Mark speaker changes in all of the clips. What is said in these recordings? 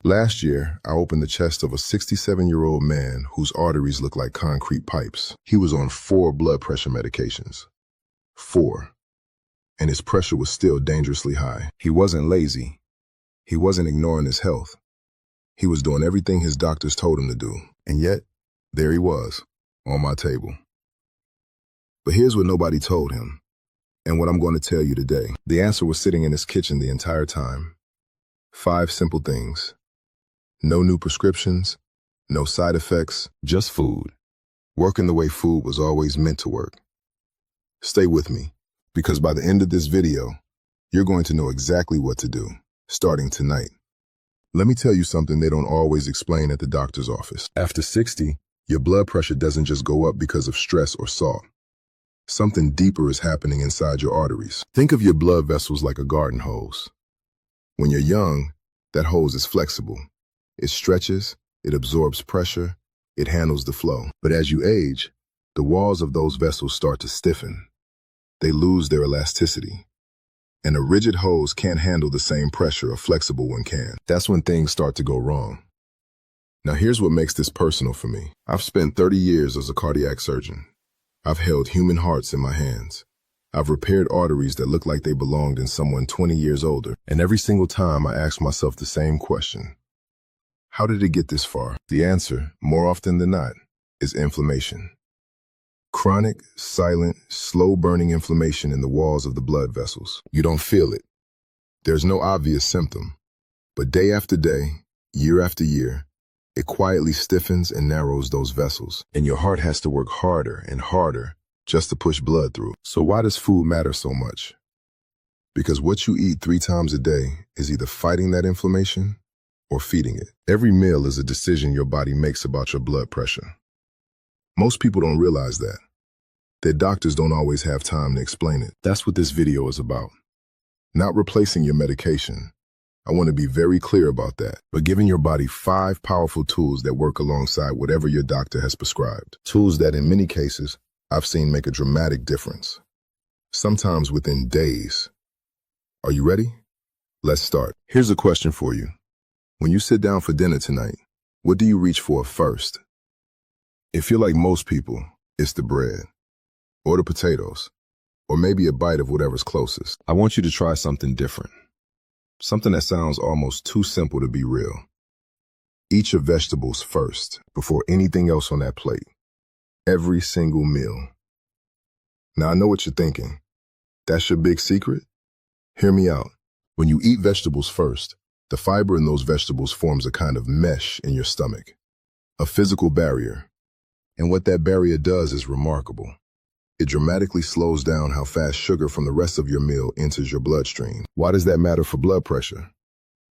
Speaker 1: Last year, I opened the chest of a 67-year-old man whose arteries looked like concrete pipes. He was on 4 blood pressure medications. 4. And his pressure was still dangerously high. He wasn't lazy. He wasn't ignoring his health. He was doing everything his doctors told him to do. And yet, there he was, on my table. But here's what nobody told him, and what I'm going to tell you today. The answer was sitting in his kitchen the entire time. 5 simple things. No new prescriptions, no side effects, just food. Working the way food was always meant to work. Stay with me, because by the end of this video, you're going to know exactly what to do, starting tonight. Let me tell you something they don't always explain at the doctor's office. After 60, your blood pressure doesn't just go up because of stress or salt. Something deeper is happening inside your arteries. Think of your blood vessels like a garden hose. When you're young, that hose is flexible. It stretches, it absorbs pressure, it handles the flow. But as you age, the walls of those vessels start to stiffen. They lose their elasticity. And a rigid hose can't handle the same pressure a flexible one can. That's when things start to go wrong. Now here's what makes this personal for me. I've spent 30 years as a cardiac surgeon. I've held human hearts in my hands. I've repaired arteries that look like they belonged in someone 20 years older. And every single time I ask myself the same question. How did it get this far? The answer, more often than not, is inflammation. Chronic, silent, slow-burning inflammation in the walls of the blood vessels. You don't feel it. There's no obvious symptom. But day after day, year after year, it quietly stiffens and narrows those vessels. And your heart has to work harder and harder just to push blood through. So why does food matter so much? Because what you eat 3 times a day is either fighting that inflammation or feeding it. Every meal is a decision your body makes about your blood pressure. Most people don't realize that. Their doctors don't always have time to explain it. That's what this video is about. Not replacing your medication. I want to be very clear about that, but giving your body 5 powerful tools that work alongside whatever your doctor has prescribed. Tools that in many cases, I've seen make a dramatic difference. Sometimes within days. Are you ready? Let's start. Here's a question for you. When you sit down for dinner tonight, what do you reach for first? If you're like most people, it's the bread, or the potatoes, or maybe a bite of whatever's closest. I want you to try something different. Something that sounds almost too simple to be real. Eat your vegetables first, before anything else on that plate. Every single meal. Now I know what you're thinking. That's your big secret? Hear me out. When you eat vegetables first, the fiber in those vegetables forms a kind of mesh in your stomach, a physical barrier. And what that barrier does is remarkable. It dramatically slows down how fast sugar from the rest of your meal enters your bloodstream. Why does that matter for blood pressure?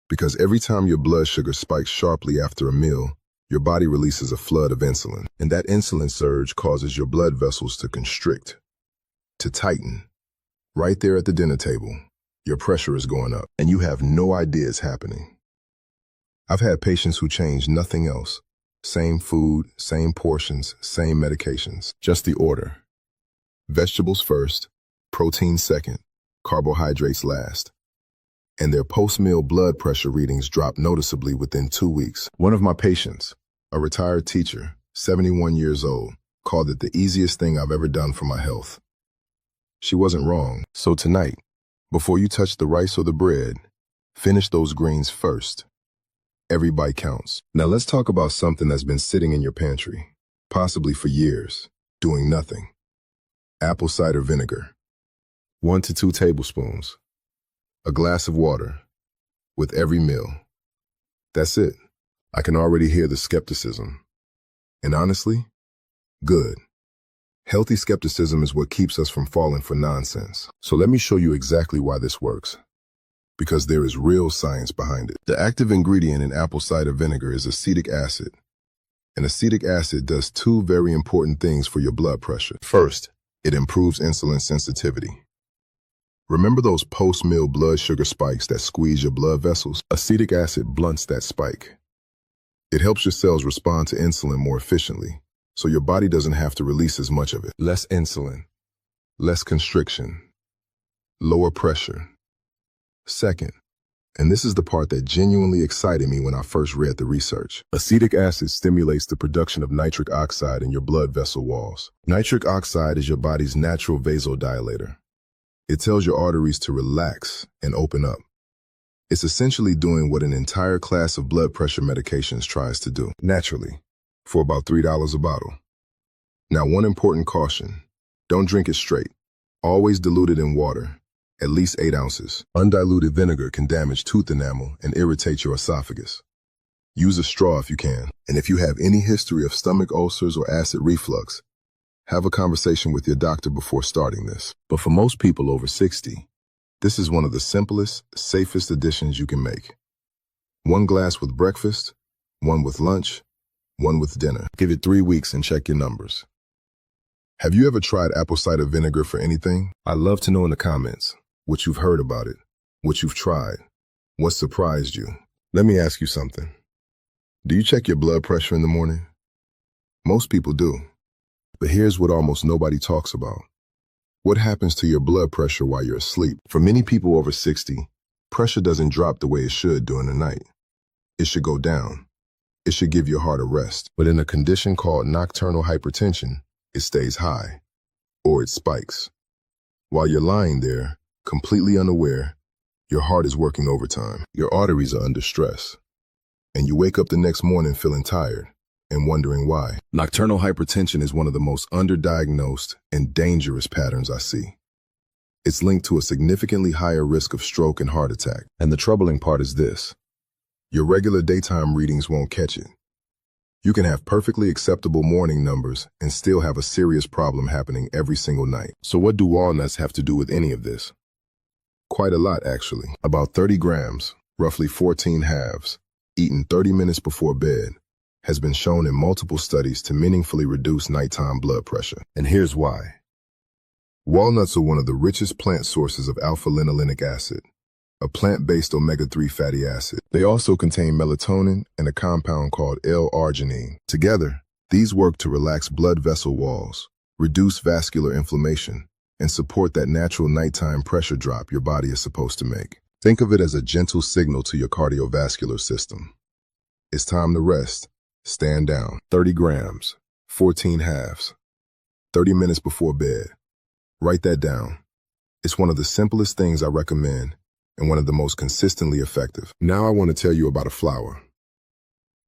Speaker 1: Because every time your blood sugar spikes sharply after a meal, your body releases a flood of insulin. And that insulin surge causes your blood vessels to constrict, to tighten. Right there at the dinner table, your pressure is going up, and you have no idea it's happening. I've had patients who changed nothing else. Same food, same portions, same medications. Just the order. Vegetables first, protein second, carbohydrates last. And their post-meal blood pressure readings dropped noticeably within 2 weeks. One of my patients, a retired teacher, 71 years old, called it the easiest thing I've ever done for my health. She wasn't wrong. So tonight, before you touch the rice or the bread, finish those greens first. Every bite counts. Now let's talk about something that's been sitting in your pantry, possibly for years, doing nothing. Apple cider vinegar. 1 to 2 tablespoons. A glass of water. With every meal. That's it. I can already hear the skepticism. And honestly, good. Healthy skepticism is what keeps us from falling for nonsense. So let me show you exactly why this works. Because there is real science behind it. The active ingredient in apple cider vinegar is acetic acid. And acetic acid does 2 very important things for your blood pressure. First, it improves insulin sensitivity. Remember those post-meal blood sugar spikes that squeeze your blood vessels? Acetic acid blunts that spike. It helps your cells respond to insulin more efficiently, so your body doesn't have to release as much of it. Less insulin, less constriction, lower pressure. Second, And this is the part that genuinely excited me when I first read the research. Acetic acid stimulates the production of nitric oxide in your blood vessel walls. Nitric oxide is your body's natural vasodilator. It tells your arteries to relax and open up. It's essentially doing what an entire class of blood pressure medications tries to do, naturally, for about $3 a bottle. Now, one important caution: don't drink it straight. Always dilute it in water, at least 8 ounces. Undiluted vinegar can damage tooth enamel and irritate your esophagus. Use a straw if you can. And if you have any history of stomach ulcers or acid reflux, have a conversation with your doctor before starting this. But for most people over 60, this is one of the simplest, safest additions you can make. 1 glass with breakfast, 1 with lunch, 1 with dinner. Give it 3 weeks and check your numbers. Have you ever tried apple cider vinegar for anything? I'd love to know in the comments what you've heard about it, what you've tried, what surprised you. Let me ask you something. Do you check your blood pressure in the morning? Most people do. But here's what almost nobody talks about. What happens to your blood pressure while you're asleep? For many people over 60, pressure doesn't drop the way it should during the night. It should go down. It should give your heart a rest. But in a condition called nocturnal hypertension, it stays high, or it spikes. While you're lying there, completely unaware, your heart is working overtime. Your arteries are under stress. And you wake up the next morning feeling tired and wondering why. Nocturnal hypertension is one of the most underdiagnosed and dangerous patterns I see. It's linked to a significantly higher risk of stroke and heart attack. And the troubling part is this: your regular daytime readings won't catch it. You can have perfectly acceptable morning numbers and still have a serious problem happening every single night. So what do walnuts have to do with any of this? Quite a lot, actually. About 30 grams, roughly 14 halves, eaten 30 minutes before bed, has been shown in multiple studies to meaningfully reduce nighttime blood pressure. And here's why. Walnuts are one of the richest plant sources of alpha-linolenic acid, a plant-based omega-3 fatty acid. They also contain melatonin and a compound called L-arginine. Together, these work to relax blood vessel walls, reduce vascular inflammation, and support that natural nighttime pressure drop your body is supposed to make. Think of it as a gentle signal to your cardiovascular system. It's time to rest. Stand down. 30 grams, 14 halves, 30 minutes before bed. Write that down. It's one of the simplest things I recommend and one of the most consistently effective. Now I want to tell you about a flower.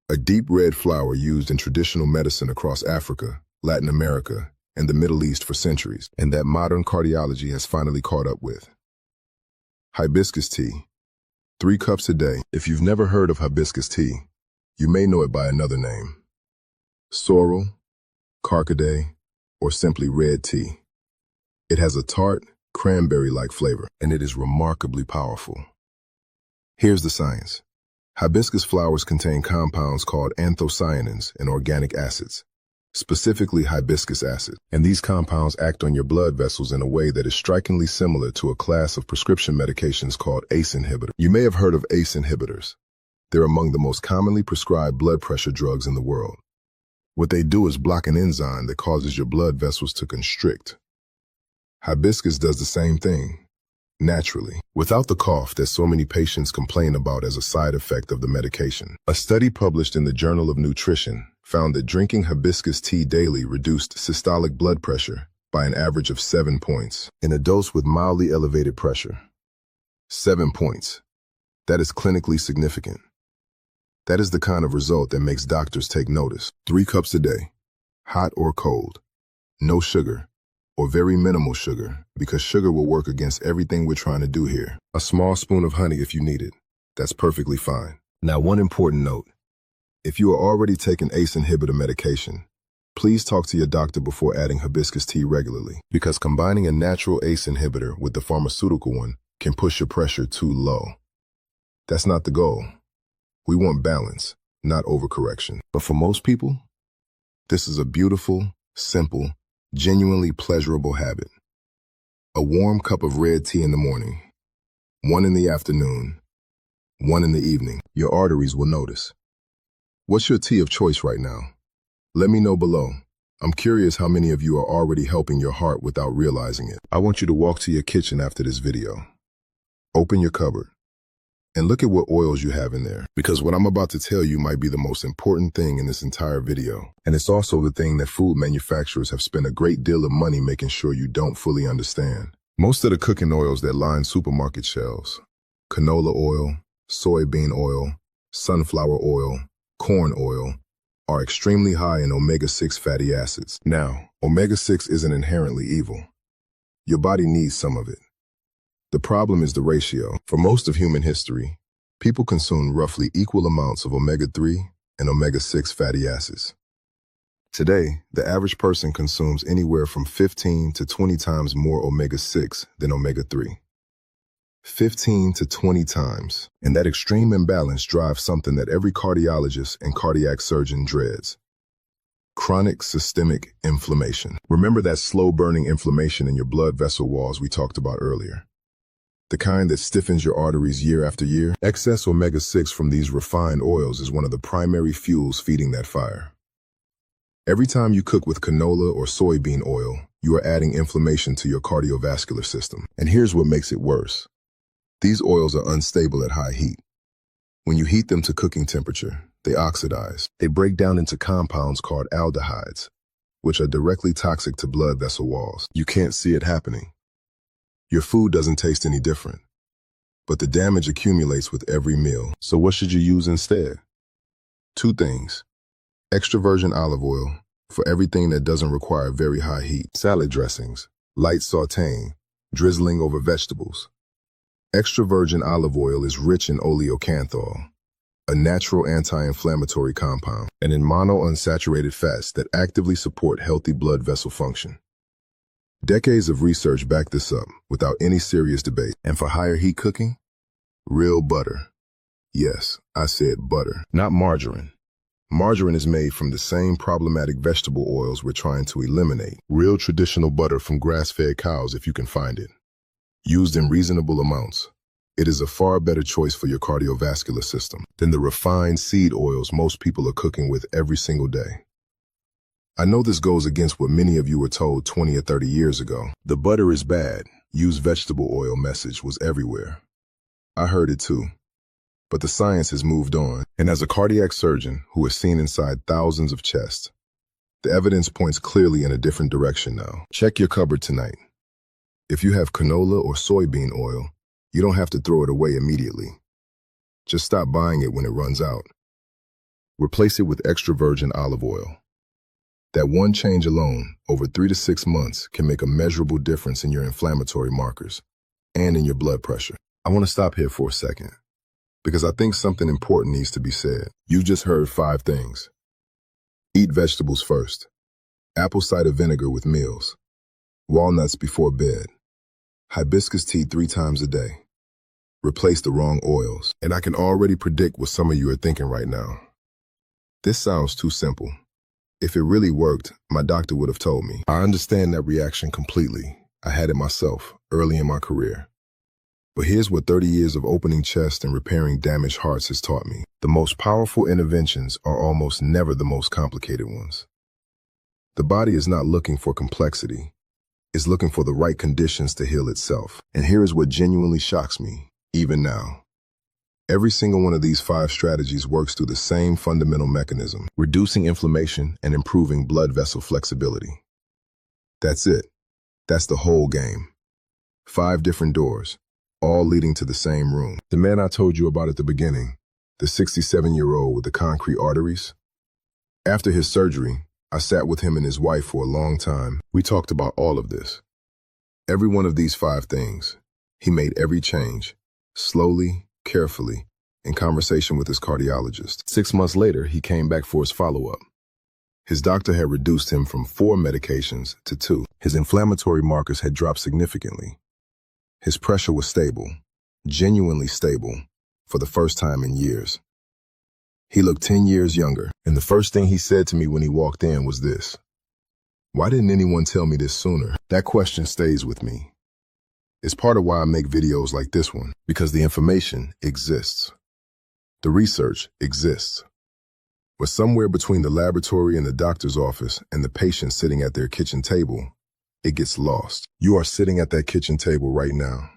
Speaker 1: A deep red flower used in traditional medicine across Africa, Latin America, and the Middle East for centuries, and that modern cardiology has finally caught up with. Hibiscus tea. 3 cups a day. If you've never heard of hibiscus tea, you may know it by another name: sorrel, carcaday, or simply red tea. It has a tart, cranberry-like flavor, and it is remarkably powerful. Here's the science. Hibiscus flowers contain compounds called anthocyanins and organic acids, specifically hibiscus acid, and these compounds act on your blood vessels in a way that is strikingly similar to a class of prescription medications called ACE inhibitors. You may have heard of ACE inhibitors. They're among the most commonly prescribed blood pressure drugs in the world. What they do is block an enzyme that causes your blood vessels to constrict. Hibiscus does the same thing, naturally, without the cough that so many patients complain about as a side effect of the medication. A study published in the Journal of Nutrition found that drinking hibiscus tea daily reduced systolic blood pressure by an average of 7 points in adults with mildly elevated pressure. 7 points. That is clinically significant. That is the kind of result that makes doctors take notice. 3 cups a day, hot or cold, no sugar, or very minimal sugar, because sugar will work against everything we're trying to do here. A small spoon of honey if you need it. That's perfectly fine. Now, one important note. If you are already taking ACE inhibitor medication, please talk to your doctor before adding hibiscus tea regularly, because combining a natural ACE inhibitor with the pharmaceutical one can push your pressure too low. That's not the goal. We want balance, not overcorrection. But for most people, this is a beautiful, simple, genuinely pleasurable habit. A warm cup of red tea in the morning, 1 in the afternoon, 1 in the evening. Your arteries will notice. What's your tea of choice right now? Let me know below. I'm curious how many of you are already helping your heart without realizing it. I want you to walk to your kitchen after this video. Open your cupboard. And look at what oils you have in there, because what I'm about to tell you might be the most important thing in this entire video. And it's also the thing that food manufacturers have spent a great deal of money making sure you don't fully understand. Most of the cooking oils that line supermarket shelves, canola oil, soybean oil, sunflower oil, corn oil, are extremely high in omega-6 fatty acids. Now, omega-6 isn't inherently evil. Your body needs some of it. The problem is the ratio. For most of human history, people consume roughly equal amounts of omega-3 and omega-6 fatty acids. Today, the average person consumes anywhere from 15 to 20 times more omega-6 than omega-3. 15 to 20 times. And that extreme imbalance drives something that every cardiologist and cardiac surgeon dreads: chronic systemic inflammation. Remember that slow-burning inflammation in your blood vessel walls we talked about earlier? The kind that stiffens your arteries year after year? Excess omega-6 from these refined oils is one of the primary fuels feeding that fire. Every time you cook with canola or soybean oil, you are adding inflammation to your cardiovascular system. And here's what makes it worse. These oils are unstable at high heat. When you heat them to cooking temperature, they oxidize. They break down into compounds called aldehydes, which are directly toxic to blood vessel walls. You can't see it happening. Your food doesn't taste any different, but the damage accumulates with every meal. So what should you use instead? Two things: extra virgin olive oil for everything that doesn't require very high heat. Salad dressings, light sautéing, drizzling over vegetables. Extra virgin olive oil is rich in oleocanthal, a natural anti-inflammatory compound, and in monounsaturated fats that actively support healthy blood vessel function. Decades of research back this up without any serious debate. And for higher heat cooking, real butter. Yes, I said butter, not margarine. Margarine is made from the same problematic vegetable oils we're trying to eliminate. Real traditional butter from grass-fed cows if you can find it. Used in reasonable amounts, it is a far better choice for your cardiovascular system than the refined seed oils most people are cooking with every single day. I know this goes against what many of you were told 20 or 30 years ago. The butter is bad, use vegetable oil message was everywhere. I heard it too. But the science has moved on, and as a cardiac surgeon who has seen inside thousands of chests, the evidence points clearly in a different direction now. Check your cupboard tonight. If you have canola or soybean oil, you don't have to throw it away immediately. Just stop buying it when it runs out. Replace it with extra virgin olive oil. That one change alone, over 3 to 6 months, can make a measurable difference in your inflammatory markers and in your blood pressure. I want to stop here for a second, because I think something important needs to be said. You've just heard 5 things. Eat vegetables first. Apple cider vinegar with meals. Walnuts before bed. Hibiscus tea 3 times a day. Replace the wrong oils. And I can already predict what some of you are thinking right now. This sounds too simple. If it really worked, my doctor would have told me. I understand that reaction completely. I had it myself early in my career. But here's what 30 years of opening chests and repairing damaged hearts has taught me. The most powerful interventions are almost never the most complicated ones. The body is not looking for complexity. It's looking for the right conditions to heal itself. And here is what genuinely shocks me, even now. Every single one of these 5 strategies works through the same fundamental mechanism: reducing inflammation and improving blood vessel flexibility. That's it. That's the whole game. 5 different doors, all leading to the same room. The man I told you about at the beginning, the 67-year-old with the concrete arteries. After his surgery, I sat with him and his wife for a long time. We talked about all of this. Every one of these 5 things. He made every change, slowly, carefully, in conversation with his cardiologist. 6 months later, he came back for his follow-up. His doctor had reduced him from 4 medications to 2. His inflammatory markers had dropped significantly. His pressure was stable, genuinely stable, for the first time in years. He looked 10 years younger, and the first thing he said to me when he walked in was this: "Why didn't anyone tell me this sooner?" That question stays with me. It's part of why I make videos like this one, because the information exists. The research exists. But somewhere between the laboratory and the doctor's office and the patient sitting at their kitchen table, it gets lost. You are sitting at that kitchen table right now,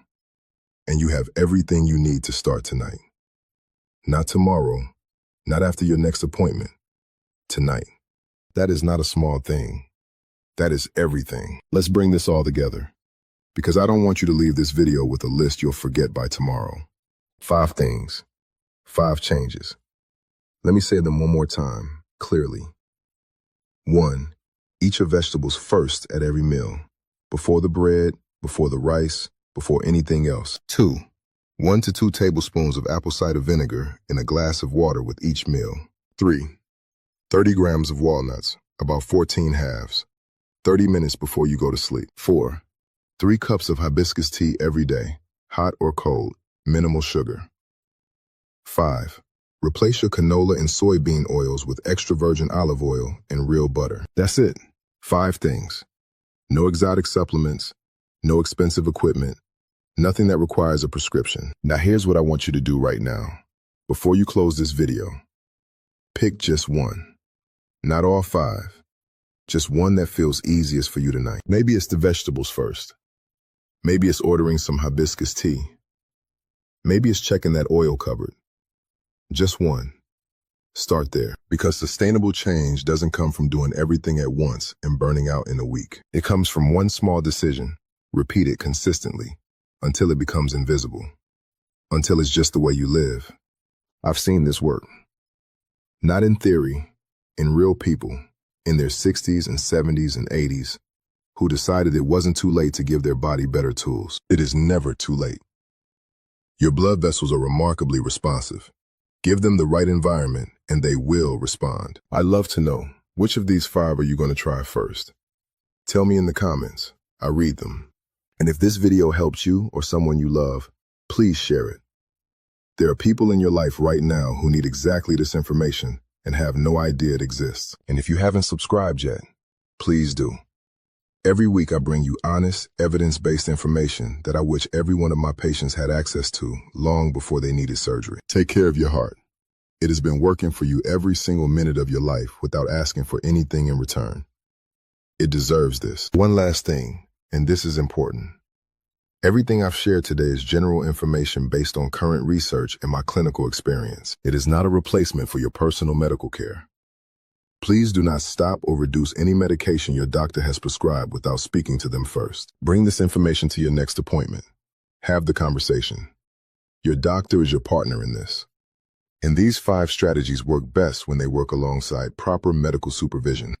Speaker 1: and you have everything you need to start tonight. Not tomorrow, not after your next appointment, tonight. That is not a small thing. That is everything. Let's bring this all together, because I don't want you to leave this video with a list you'll forget by tomorrow. 5 things, 5 changes. Let me say them one more time, clearly. 1. Eat your vegetables first at every meal, before the bread, before the rice, before anything else. 2. 1 to 2 tablespoons of apple cider vinegar in a glass of water with each meal. 3. 30 grams of walnuts, about 14 halves, 30 minutes before you go to sleep. 4. 3 cups of hibiscus tea every day, hot or cold, minimal sugar. 5. Replace your canola and soybean oils with extra virgin olive oil and real butter. That's it. 5 things. No exotic supplements, no expensive equipment, nothing that requires a prescription. Now here's what I want you to do right now. Before you close this video, pick just one. Not all 5. Just one that feels easiest for you tonight. Maybe it's the vegetables first. Maybe it's ordering some hibiscus tea. Maybe it's checking that oil cupboard. Just one. Start there, because sustainable change doesn't come from doing everything at once and burning out in a week. It comes from one small decision, repeated consistently, until it becomes invisible, until it's just the way you live. I've seen this work. Not in theory, in real people, in their 60s and 70s and 80s, who decided it wasn't too late to give their body better tools. It is never too late. Your blood vessels are remarkably responsive. Give them the right environment, and they will respond. I'd love to know, which of these 5 are you going to try first? Tell me in the comments. I read them. And if this video helped you or someone you love, please share it. There are people in your life right now who need exactly this information and have no idea it exists. And if you haven't subscribed yet, please do. Every week I bring you honest, evidence-based information that I wish every one of my patients had access to long before they needed surgery. Take care of your heart. It has been working for you every single minute of your life without asking for anything in return. It deserves this. One last thing, and this is important. Everything I've shared today is general information based on current research and my clinical experience. It is not a replacement for your personal medical care. Please do not stop or reduce any medication your doctor has prescribed without speaking to them first. Bring this information to your next appointment. Have the conversation. Your doctor is your partner in this. And these 5 strategies work best when they work alongside proper medical supervision.